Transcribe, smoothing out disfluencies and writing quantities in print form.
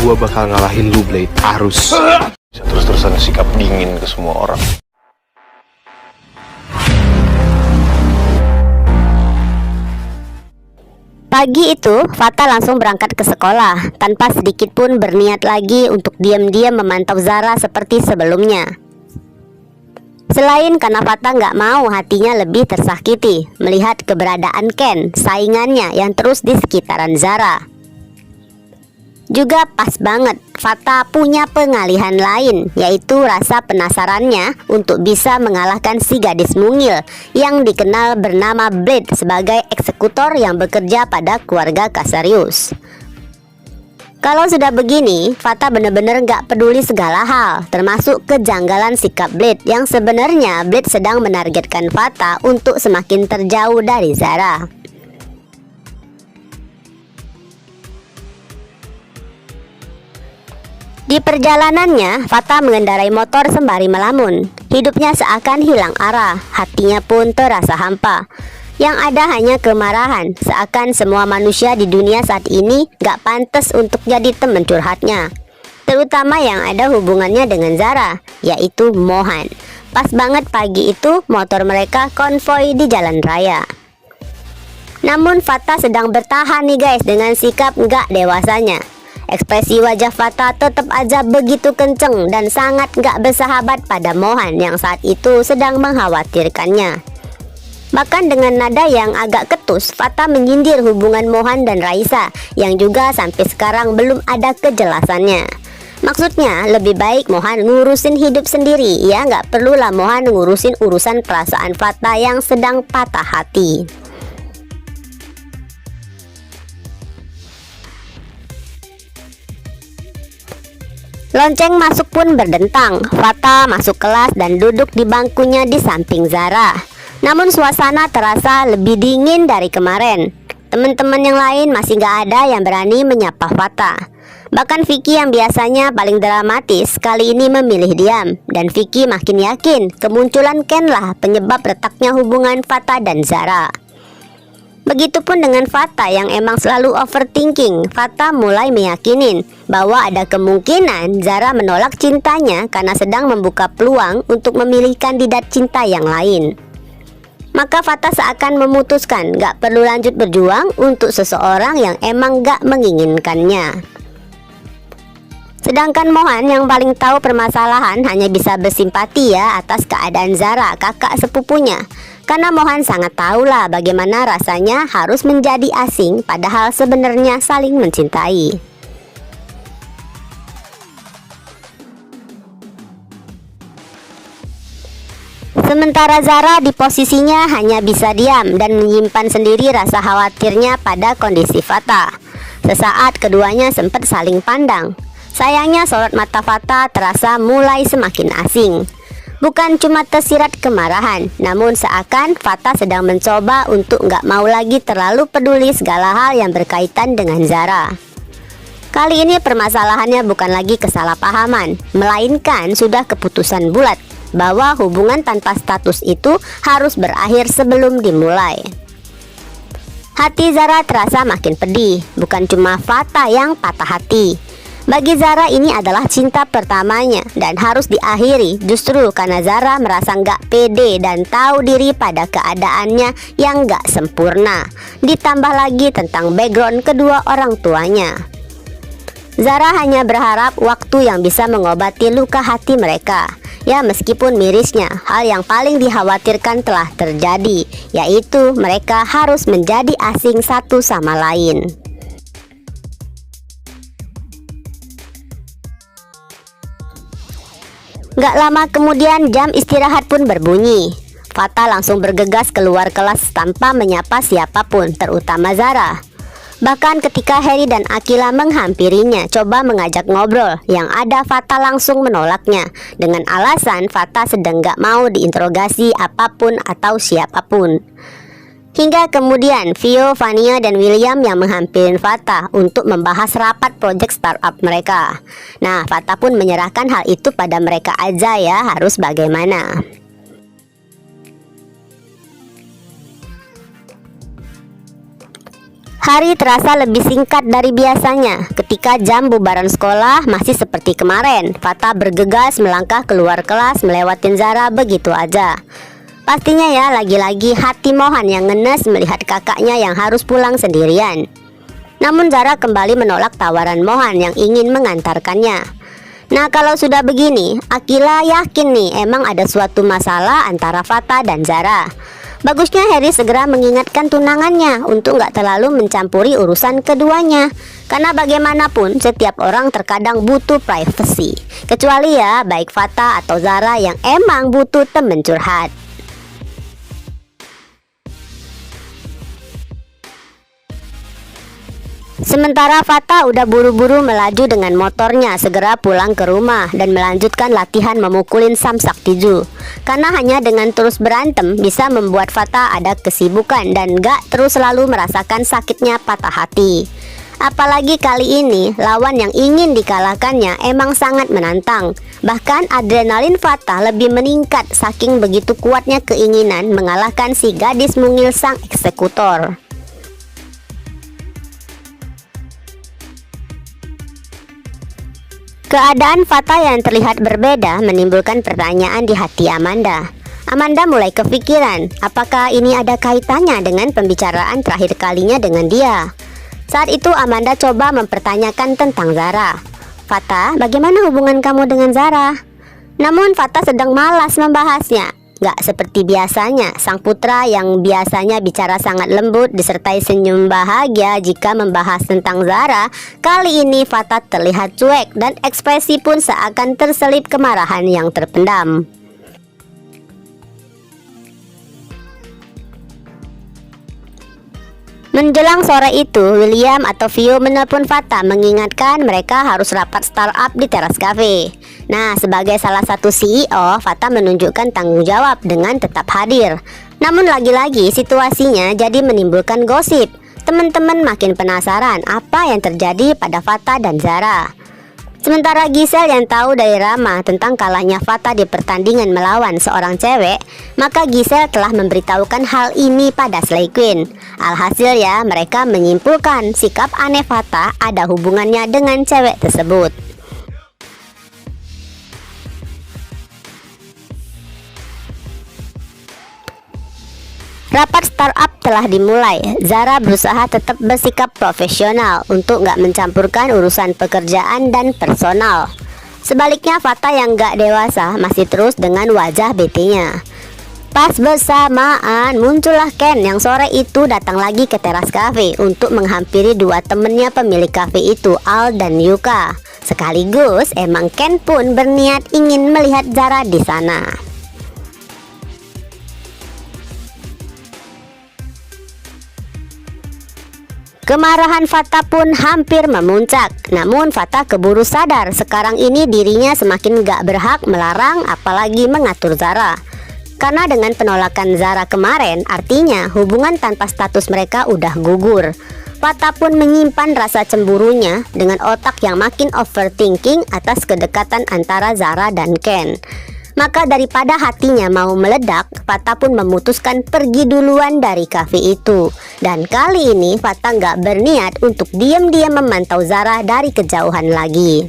Gua bakal ngalahin lu, Blade. Harus. Terus-terusan sikap dingin ke semua orang. Pagi itu, Fata langsung berangkat ke sekolah tanpa sedikit pun berniat lagi untuk diam-diam memantau Zara seperti sebelumnya. Selain karena Fata nggak mau hatinya lebih tersakiti melihat keberadaan Ken, saingannya yang terus di sekitaran Zara. Juga pas banget Fata punya pengalihan lain, yaitu rasa penasarannya untuk bisa mengalahkan si gadis mungil yang dikenal bernama Blade sebagai eksekutor yang bekerja pada keluarga Casarius. Kalau sudah begini, Fata benar-benar gak peduli segala hal, termasuk kejanggalan sikap Blade yang sebenarnya Blade sedang menargetkan Fata untuk semakin terjauh dari Zara. Di perjalanannya, Fata mengendarai motor sembari melamun. Hidupnya seakan hilang arah, hatinya pun terasa hampa. Yang ada hanya kemarahan, seakan semua manusia di dunia saat ini gak pantas untuk jadi teman curhatnya. Terutama yang ada hubungannya dengan Zara, yaitu Mohan. Pas banget pagi itu, motor mereka konvoi di jalan raya. Namun Fata sedang bertahan nih guys dengan sikap gak dewasanya. Ekspresi wajah Fata tetap aja begitu kenceng dan sangat gak bersahabat pada Mohan yang saat itu sedang mengkhawatirkannya. Bahkan dengan nada yang agak ketus, Fata menyindir hubungan Mohan dan Raisa yang juga sampai sekarang belum ada kejelasannya. Maksudnya lebih baik Mohan ngurusin hidup sendiri, ya gak perlulah Mohan ngurusin urusan perasaan Fata yang sedang patah hati. Lonceng masuk pun berdentang. Fata masuk kelas dan duduk di bangkunya di samping Zara. Namun suasana terasa lebih dingin dari kemarin. Teman-teman yang lain masih gak ada yang berani menyapa Fata. Bahkan Vicky yang biasanya paling dramatis kali ini memilih diam. Dan Vicky makin yakin kemunculan Ken lah penyebab retaknya hubungan Fata dan Zara. Begitupun dengan Fata yang emang selalu overthinking. Fata mulai meyakinin bahwa ada kemungkinan Zara menolak cintanya karena sedang membuka peluang untuk memilih kandidat cinta yang lain. Maka Fata seakan memutuskan gak perlu lanjut berjuang untuk seseorang yang emang gak menginginkannya. Sedangkan Mohan yang paling tahu permasalahan hanya bisa bersimpati ya atas keadaan Zara, kakak sepupunya. Karena Mohan sangat tahulah bagaimana rasanya harus menjadi asing padahal sebenarnya saling mencintai. Sementara Zara di posisinya hanya bisa diam dan menyimpan sendiri rasa khawatirnya pada kondisi Fata. Sesaat keduanya sempat saling pandang. Sayangnya sorot mata Fata terasa mulai semakin asing. Bukan cuma tersirat kemarahan, namun seakan Fata sedang mencoba untuk gak mau lagi terlalu peduli segala hal yang berkaitan dengan Zara. Kali ini permasalahannya bukan lagi kesalahpahaman, melainkan sudah keputusan bulat bahwa hubungan tanpa status itu harus berakhir sebelum dimulai. Hati Zara terasa makin pedih, bukan cuma Fata yang patah hati. Bagi Zara ini adalah cinta pertamanya dan harus diakhiri justru karena Zara merasa nggak pede dan tahu diri pada keadaannya yang nggak sempurna. Ditambah lagi tentang background kedua orang tuanya. Zara hanya berharap waktu yang bisa mengobati luka hati mereka. Ya meskipun mirisnya, hal yang paling dikhawatirkan telah terjadi, yaitu mereka harus menjadi asing satu sama lain. Gak lama kemudian jam istirahat pun berbunyi. Fata langsung bergegas keluar kelas tanpa menyapa siapapun, terutama Zara. Bahkan ketika Harry dan Akila menghampirinya coba mengajak ngobrol, yang ada Fata langsung menolaknya dengan alasan Fata sedang gak mau diinterogasi apapun atau siapapun. Hingga kemudian Vio, Vania, dan William yang menghampirin Fata untuk membahas rapat proyek startup mereka. Nah, Fata pun menyerahkan hal itu pada mereka aja ya, harus bagaimana. Hari terasa lebih singkat dari biasanya. Ketika jam bubaran sekolah masih seperti kemarin, Fatah bergegas melangkah keluar kelas melewatin Zara begitu aja. Pastinya ya, lagi-lagi hati Mohan yang ngenes melihat kakaknya yang harus pulang sendirian. Namun Zara kembali menolak tawaran Mohan yang ingin mengantarkannya. Nah, kalau sudah begini, Akila yakin nih emang ada suatu masalah antara Fatah dan Zara. Bagusnya Harry segera mengingatkan tunangannya untuk nggak terlalu mencampuri urusan keduanya. Karena bagaimanapun setiap orang terkadang butuh privacy. Kecuali ya baik Fatah atau Zara yang emang butuh temen curhat. Sementara Fatah udah buru-buru melaju dengan motornya segera pulang ke rumah dan melanjutkan latihan memukulin samsak tinju. Karena hanya dengan terus berantem bisa membuat Fatah ada kesibukan dan gak terus selalu merasakan sakitnya patah hati. Apalagi kali ini lawan yang ingin dikalahkannya emang sangat menantang. Bahkan adrenalin Fatah lebih meningkat saking begitu kuatnya keinginan mengalahkan si gadis mungil sang eksekutor. Keadaan Fatah yang terlihat berbeda menimbulkan pertanyaan di hati Amanda. Amanda mulai kepikiran, apakah ini ada kaitannya dengan pembicaraan terakhir kalinya dengan dia. Saat itu Amanda coba mempertanyakan tentang Zara. Fatah, bagaimana hubungan kamu dengan Zara? Namun Fatah sedang malas membahasnya. Gak seperti biasanya, sang putra yang biasanya bicara sangat lembut disertai senyum bahagia jika membahas tentang Zara, kali ini Fatah terlihat cuek dan ekspresi pun seakan terselip kemarahan yang terpendam. Menjelang sore itu, William atau Vio menelpon Fatah mengingatkan mereka harus rapat startup di teras cafe. Nah, sebagai salah satu CEO, Fatah menunjukkan tanggung jawab dengan tetap hadir. Namun lagi-lagi situasinya jadi menimbulkan gosip. Teman-teman makin penasaran apa yang terjadi pada Fatah dan Zara. Sementara Giselle yang tahu dari Rama tentang kalahnya Fatah di pertandingan melawan seorang cewek, maka Giselle telah memberitahukan hal ini pada Slay Queen. Alhasil ya, mereka menyimpulkan sikap aneh Fatah ada hubungannya dengan cewek tersebut. Rapat startup telah dimulai. Zara berusaha tetap bersikap profesional untuk nggak mencampurkan urusan pekerjaan dan personal. Sebaliknya Fatah yang nggak dewasa masih terus dengan wajah bete-nya. Pas bersamaan muncullah Ken yang sore itu datang lagi ke teras cafe untuk menghampiri dua temennya pemilik cafe itu, Al dan Yuka. Sekaligus emang Ken pun berniat ingin melihat Zara di sana. Kemarahan Fatah pun hampir memuncak. Namun Fatah keburu sadar sekarang ini dirinya semakin gak berhak melarang apalagi mengatur Zara. Karena dengan penolakan Zara kemarin, artinya hubungan tanpa status mereka udah gugur. Fatah pun menyimpan rasa cemburunya dengan otak yang makin overthinking atas kedekatan antara Zara dan Ken. Maka daripada hatinya mau meledak, Fatah pun memutuskan pergi duluan dari kafe itu. Dan kali ini Fatah nggak berniat untuk diam-diam memantau Zara dari kejauhan lagi.